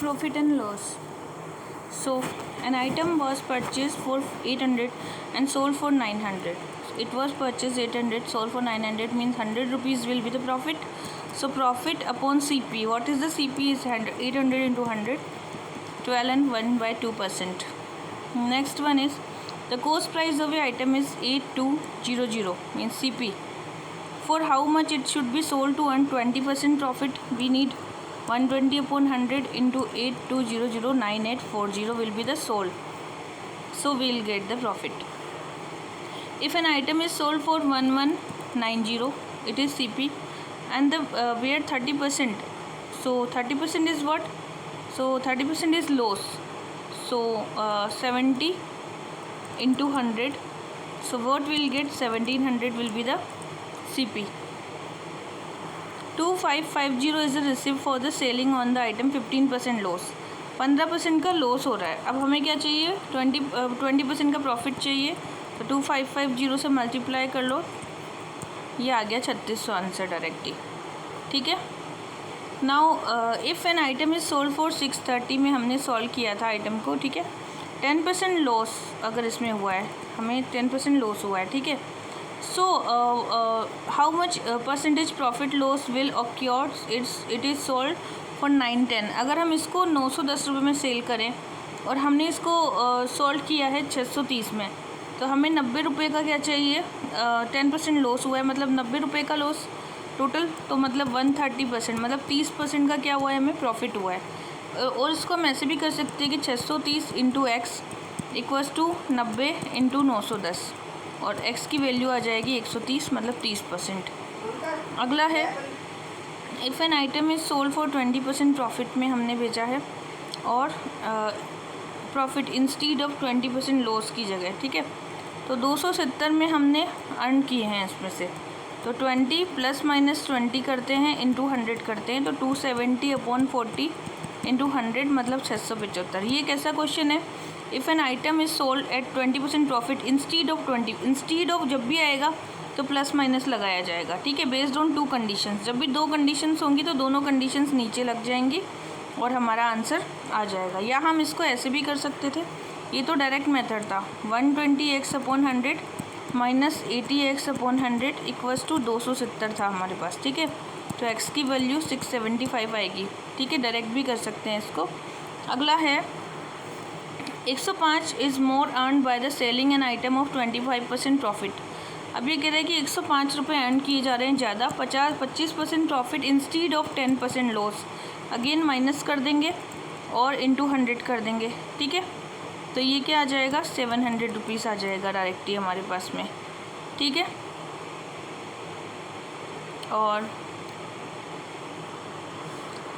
profit and loss. So an item was purchased for 800 and sold for 900. It was purchased 800, sold for 900, means 100 rupees will be the profit. So profit upon CP. What is the CP? Is 800 into 100, 12 and 1/2%. Next one is the cost price of the item is 8200, means CP. For how much it should be sold to earn 20% profit? We need 120 upon 100 into 8200, 9840 will be the sold. So we will get the profit. If an item is sold for 1190, it is CP, and the where 30%. So 30% is what? So 30% is loss. So 70 into 100. So what we will get? 1700 will be the CP. 2550 is the receipt for the selling on the item 15% loss. 15% का loss हो रहा है. अब हमें क्या चाहिए? 20% का profit चाहिए. तो 2550 से मल्टीप्लाई कर लो, ये आ गया 3600 आंसर डायरेक्टली. ठीक है. Now if an item is sold for 630 में हमने सॉल्व किया था आइटम को. ठीक है. 10% लॉस अगर इसमें हुआ है, हमें 10% लॉस हुआ है. ठीक है. So how much percentage profit loss will occur? It is sold for 910. अगर हम इसको 910 रुपये में सेल करें और हमने इसको सोल्ड किया है 630 में, तो हमें 90 रुपये का क्या चाहिए? 10% लॉस हुआ है, मतलब 90 रुपये का लॉस टोटल. तो मतलब 130%, मतलब 30% का क्या हुआ है? हमें प्रॉफिट हुआ है. और इसको हम ऐसे भी कर सकते हैं कि 630 into x equals to 90 into 910, और x की वैल्यू आ जाएगी 130, मतलब 30%. अगला है if an item is sold for 20% profit में हमने भेजा है, और प्रॉफिट इंस्टीड ऑफ 20% लॉस की जगह. ठीक है. तो 270 में हमने अर्न किए हैं इसमें से, तो 20 प्लस माइनस 20 करते हैं इंटू 100 करते हैं, तो 270 अपॉन 40 इंटू 100 मतलब 675. ये कैसा क्वेश्चन है? If an item is sold at 20% profit instead of 20. Instead of जब भी आएगा तो प्लस माइनस लगाया जाएगा. ठीक है. Based on 2 conditions. जब भी 2 कंडीशंस होंगी तो दोनों कंडीशंस नीचे लग जाएंगी और हमारा आंसर आ जाएगा. या हम इसको ऐसे भी कर सकते थे. ये तो डायरेक्ट मेथड था. 120x upon 100 minus 80x upon 100 equals to 270 था हमारे पास. ठीक है. तो x की वैल्यू 675 आएगी. ठीक है. डायरेक्ट भी कर सकते हैं इसको. अगला है 105 is more earn by the selling an item of 25% profit. अब ये कह रहे हैं कि 105 रुपये अर्न किए जा रहे हैं ज़्यादा, 25% profit instead of 10% loss. Again minus कर देंगे और इंटू 100 कर देंगे. ठीक है. तो ये क्या आ जाएगा? 700 रुपीज़ आ जाएगा डायरेक्टली हमारे पास में. ठीक है. और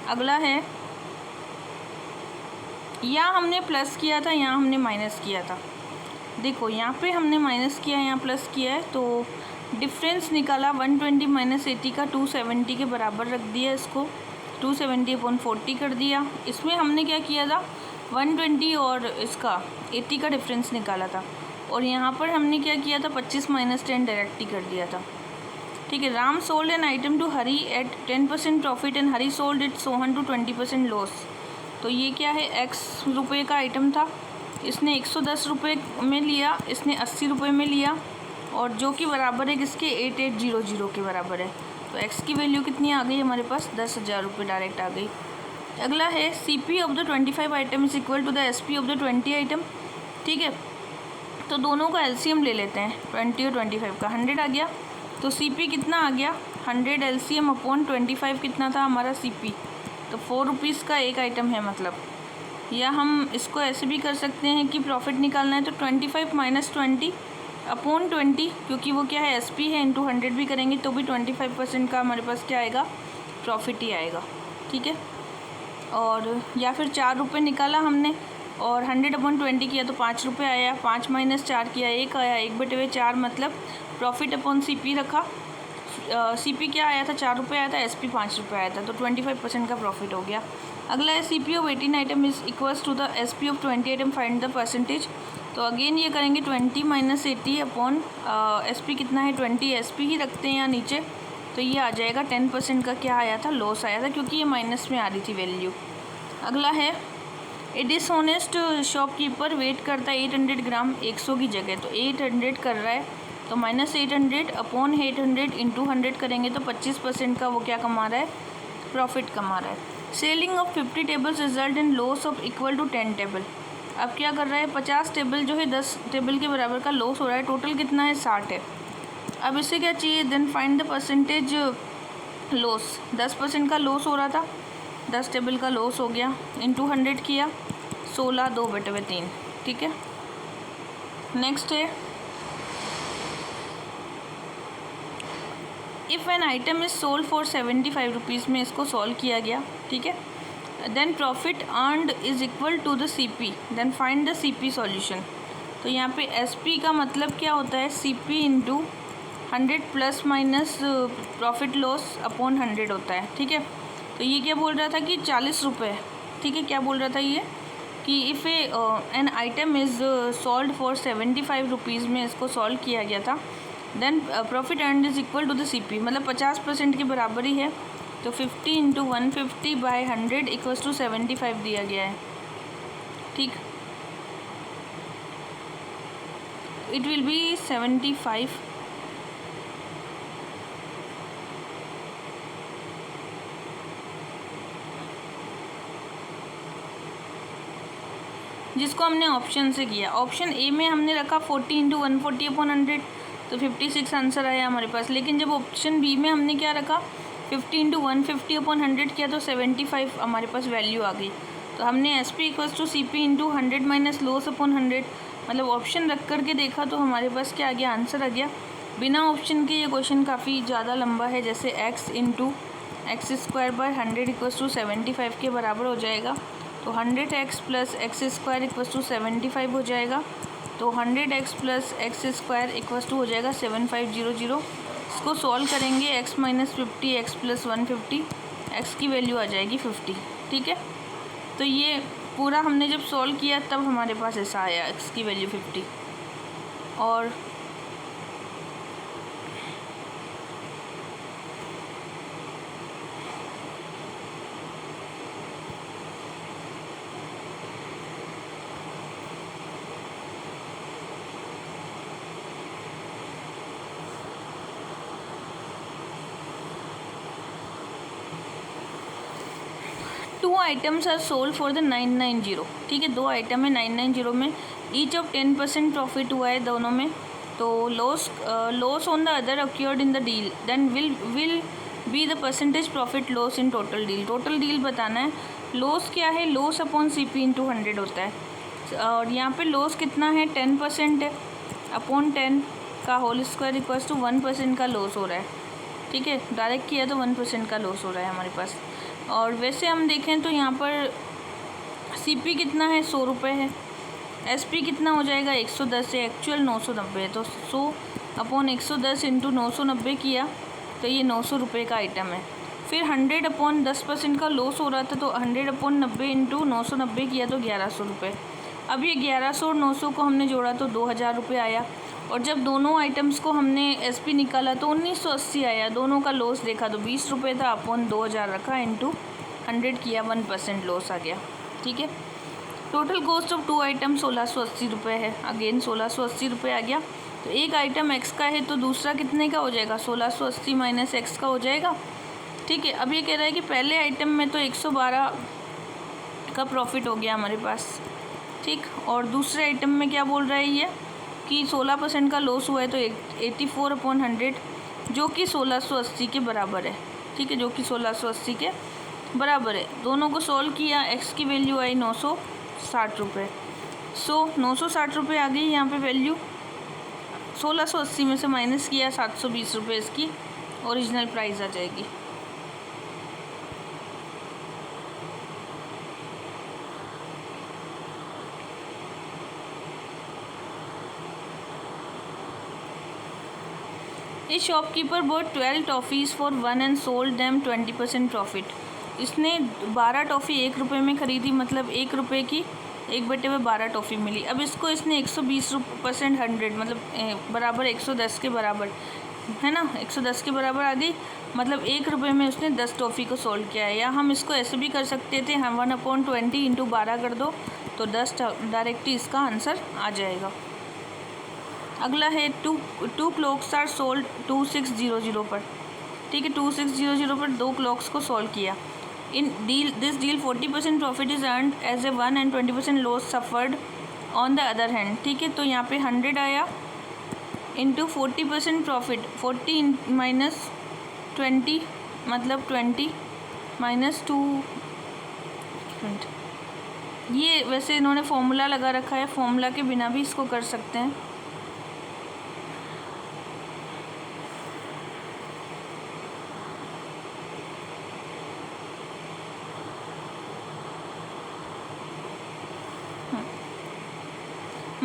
अगला है, यहाँ हमने प्लस किया था, यहाँ हमने माइनस किया था. देखो यहाँ पे हमने माइनस किया, यहाँ प्लस किया है, तो डिफरेंस निकाला. 120 माइनस 80 का 270 के बराबर रख दिया इसको. 270 अपॉन 40 कर दिया. इसमें हमने क्या किया था? 120 और इसका 80 का डिफरेंस निकाला था. और यहाँ पर हमने क्या किया था? 25 माइनस 10 डायरेक्टली कर दिया था. ठीक है. Ram sold an item to Hari at 10% profit and Hari sold it Sohan to 20% loss. तो ये क्या है? x रुपये का आइटम था, इसने 110 रुपये में लिया, इसने 80 रुपये में लिया, और जो कि बराबर है किसके? 8800 के बराबर है. तो x की वैल्यू कितनी आ गई हमारे पास? 10,000 रुपये डायरेक्ट आ गई. अगला है CP of the 25 item is equal to the SP of the 20 item. ठीक है. तो दोनों का LCM ले लेते हैं. 20 और 25 का 100 आ गया. तो CP कितना आ गया? 100 LCM अपॉन 25 कितना था हमारा CP? तो 4 रुपीज़ का एक आइटम है मतलब. या हम इसको ऐसे भी कर सकते हैं कि प्रॉफिट निकालना है तो 25 माइनस 20 अपॉन 20, क्योंकि वो क्या है? SP है, इंटू 100 भी करेंगे तो भी 25% का हमारे पास क्या आएगा? प्रॉफिट ही आएगा. ठीक है. और या फिर 4 रुपये निकाला हमने और 100 अपॉन 20 किया तो 5 रुपये आया. 5 माइनस 4 किया 1 आया. 1/4 मतलब प्रॉफिट अपॉन CP रखा. CP क्या आया था? 4 रुपये आया था. SP 5 रुपये आया था. तो 25% का प्रॉफिट हो गया. अगला है CP of 18 item is equals to the SP of 20 item, find the percentage. तो अगेन ये करेंगे 20 माइनस 80 अपॉन SP कितना है? 20. SP ही रखते हैं यहाँ नीचे. तो ये आ जाएगा 10% का क्या आया था? लॉस आया था, क्योंकि ये माइनस में आ रही थी वैल्यू. अगला है ए डिसऑनेस्ट शॉपकीपर वेट करता है 800 ग्राम 100 की जगह, तो 800 कर रहा है तो -800 अपॉन 800 इंटू 100 करेंगे तो 25% का वो क्या कमा रहा है, प्रॉफिट कमा रहा है। Selling of 50 tables result in loss of equal to 10 table. अब क्या कर रहा है, 50 टेबल जो है 10 टेबल के बराबर का लॉस हो रहा है, टोटल कितना है 60 है। अब इससे क्या चाहिए, then find the percentage loss. 10% का लॉस हो रहा था, 10 टेबल का लॉस हो गया, इंटू 100 किया, 16 2/3, ठीक है। नेक्स्ट है if an item is sold for 75 rupees में इसको सॉल्व किया गया, ठीक है। Then profit earned is equal to the CP, then find the CP solution. तो यहाँ पे SP का मतलब क्या होता है, CP into 100 plus minus profit loss upon 100 होता है, ठीक है। तो ये क्या बोल रहा था कि 40 रुपये, ठीक है। क्या बोल रहा था ये कि if an item is sold for 75 rupees में इसको सॉल्व किया गया था, then profit earned is equal to the CP, मतलब 50% के बराबर ही है। तो 50 इंटू 150 बाई 100 इक्वल्स टू 75 दिया गया है, ठीक। इट विल बी 75 जिसको हमने ऑप्शन से किया। ऑप्शन ए में हमने रखा 40 इंटू 140 अपॉन 100, तो 56 आंसर आया हमारे पास। लेकिन जब ऑप्शन बी में हमने क्या रखा, 50 इंटू 150 अपॉन 100 किया तो 75 हमारे पास वैल्यू आ गई। तो हमने SP equals to CP into 100 minus loss upon 100, मतलब ऑप्शन रख करके देखा तो हमारे पास क्या आ गया, आंसर आ गया। बिना ऑप्शन के ये क्वेश्चन काफ़ी ज़्यादा लंबा है, जैसे x into x square by 100 equals to 75 के बराबर हो जाएगा। तो 100x plus x square equals to 75 हो जाएगा। तो 100x plus x square equals to हो जाएगा 7500। इसको सॉल्व करेंगे, x minus 50 x plus 150, x की वैल्यू आ जाएगी 50, ठीक है। तो ये पूरा हमने जब सॉल्व किया तब हमारे पास ऐसा आया, x की वैल्यू 50। और two items are sold for the 990, ठीक है। 2 आइटम है 990 में, ईच ऑफ 10% प्रॉफिट हुआ है दोनों में। तो loss on the other occurred in the deal, then will be the percentage profit loss in total deal. Total deal बताना है। लॉस क्या है, लॉस अपॉन CP इंटू 100 होता है। और यहाँ पे लॉस कितना है, 10% है, अपॉन 10 का होल स्क्वायर इक्वल्स टू 1% का लॉस हो रहा है, ठीक है। डायरेक्ट किया तो 1% का लॉस हो रहा है हमारे पास। और वैसे हम देखें तो यहाँ पर CP कितना है, 100 रुपये है। SP कितना हो जाएगा, 110 है, एक्चुअल 990 है। तो 100 अपॉन 110 इंटू 990 किया तो ये 900 रुपये का आइटम है। फिर 100 अपॉन 10% का लॉस हो रहा था, तो 100 अपॉन 90 इंटू 990 किया तो 1100 रुपये। अब ये 1100 और 900 को हमने जोड़ा तो 2000 रुपये आया। और जब दोनों आइटम्स को हमने SP निकाला तो 1980 आया। दोनों का लॉस देखा तो 20 रुपये था, अपॉन 2000 रखा, इंटू 100 किया, 1% लॉस आ गया, ठीक है। टोटल कॉस्ट ऑफ 2 आइटम 1680 रुपये है। अगेन 1680 रुपये आ गया। तो एक आइटम x का है तो दूसरा कितने का हो जाएगा, 1680 माइनस x का हो जाएगा, ठीक है। अब ये कह रहा है कि पहले आइटम में तो 112 का प्रॉफिट हो गया हमारे पास, ठीक। और दूसरे आइटम में क्या बोल रहा है ये कि 16% का लॉस हुआ है, तो 84 अपॉन 100 जो कि 1680 के बराबर है, ठीक है, जो कि 1680 के बराबर है। दोनों को सॉल्व किया, x की वैल्यू आई 960 रुपये। 960 रुपये आ गई यहाँ पे वैल्यू। 1680 में से माइनस किया, 720 रुपये इसकी ओरिजिनल प्राइस आ जाएगी। ए shopkeeper bot 12 toffees for 1 and sold them 20% profit. इसने 12 टॉफ़ी 1 रुपये में ख़रीदी, मतलब 1 रुपये की 1/12 टॉफ़ी मिली। अब इसको इसने 120% 100 मतलब बराबर 110 के बराबर है ना, 110 के बराबर आ गई, मतलब 1 रुपये में उसने 10 टॉफ़ी को सोल्व किया है। या हम इसको ऐसे भी कर सकते थे, हम 1/20 इंटू 12 कर दो तो 10 डायरेक्टली इसका आंसर आ जाएगा। अगला है टू क्लॉक्स आर सोल्ड 2600 पर। ठीक है, 2600 पर 2 क्लॉक्स को सोल्व किया। In this deal 40% profit is earned as a one and 20% loss suffered on the other hand. ठीक है, तो यहाँ पे 100 आया इंटू 40% प्रॉफिट, 40 माइनस 20 मतलब 20 माइनस 2। ये वैसे इन्होंने फॉर्मूला लगा रखा है, फॉर्मूला के बिना भी इसको कर सकते हैं।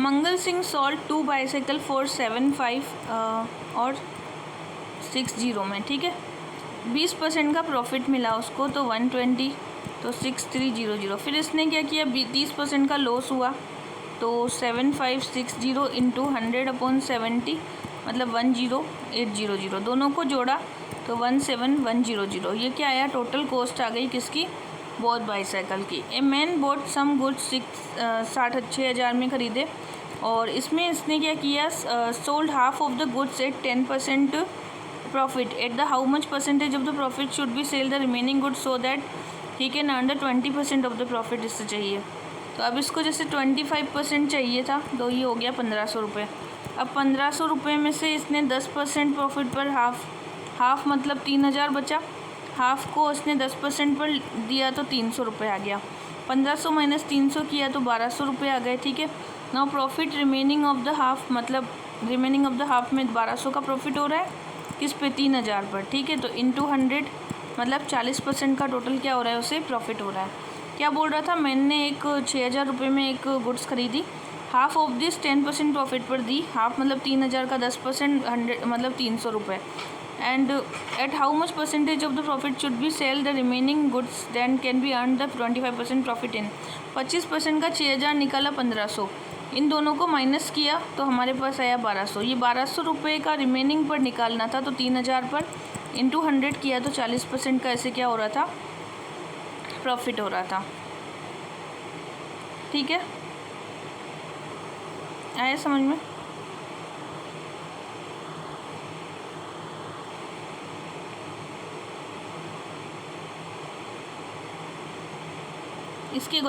Mangal Singh sold 2 bicycle for 75 और 60 में। ठीक है, 20% का प्रॉफिट मिला उसको, तो 120 तो 6300। फिर इसने क्या किया, 30% का लॉस हुआ, तो 7560 इंटू 100/70 मतलब 10800। दोनों को जोड़ा तो 17100। ये क्या आया, टोटल कॉस्ट आ गई किसकी, बोथ बाईसाइकिल की। A man bought some goods 6,000 में ख़रीदे, और इसमें इसने क्या किया, sold half of the goods at 10% profit. At the how much percentage of the profit should be sell the remaining goods so that he can earn the 20% of the profit. इससे चाहिए, तो अब इसको जैसे 25% चाहिए था, तो ये हो गया 1500 रुपये। अब 1500 रुपये में से इसने 10% प्रॉफिट पर हाफ मतलब 3000 बचा, हाफ को उसने 10% पर दिया तो 300 रुपये आ गया। 1500 माइनस 300 किया तो 1200 रुपये आ गए। ठीक है, now profit remaining of the half, मतलब रिमेनिंग ऑफ द हाफ में 1200 का प्रॉफिट हो रहा है, किस पे, 3000 पर। ठीक है, तो इंटू 100 मतलब 40% का टोटल क्या हो रहा है, उसे प्रॉफिट हो रहा है। क्या बोल रहा था, मैंने एक 6000 रुपये में एक गुड्स खरीदी, हाफ ऑफ दिस 10% प्रॉफिट पर दी, हाफ मतलब 3000 का 10% 100 मतलब 300 रुपये। And at how much percentage of the profit should be sell the remaining goods than can be earn the 25% profit in. 25% का 6000 निकाला 1500, इन दोनों को माइनस किया तो हमारे पास आया 1200। ये 1200 रुपये का रिमेनिंग पर निकालना था, तो 3000 पर इंटू 100 किया तो 40% का ऐसे क्या हो रहा था, प्रॉफिट हो रहा था। ठीक है, आया समझ में। इसके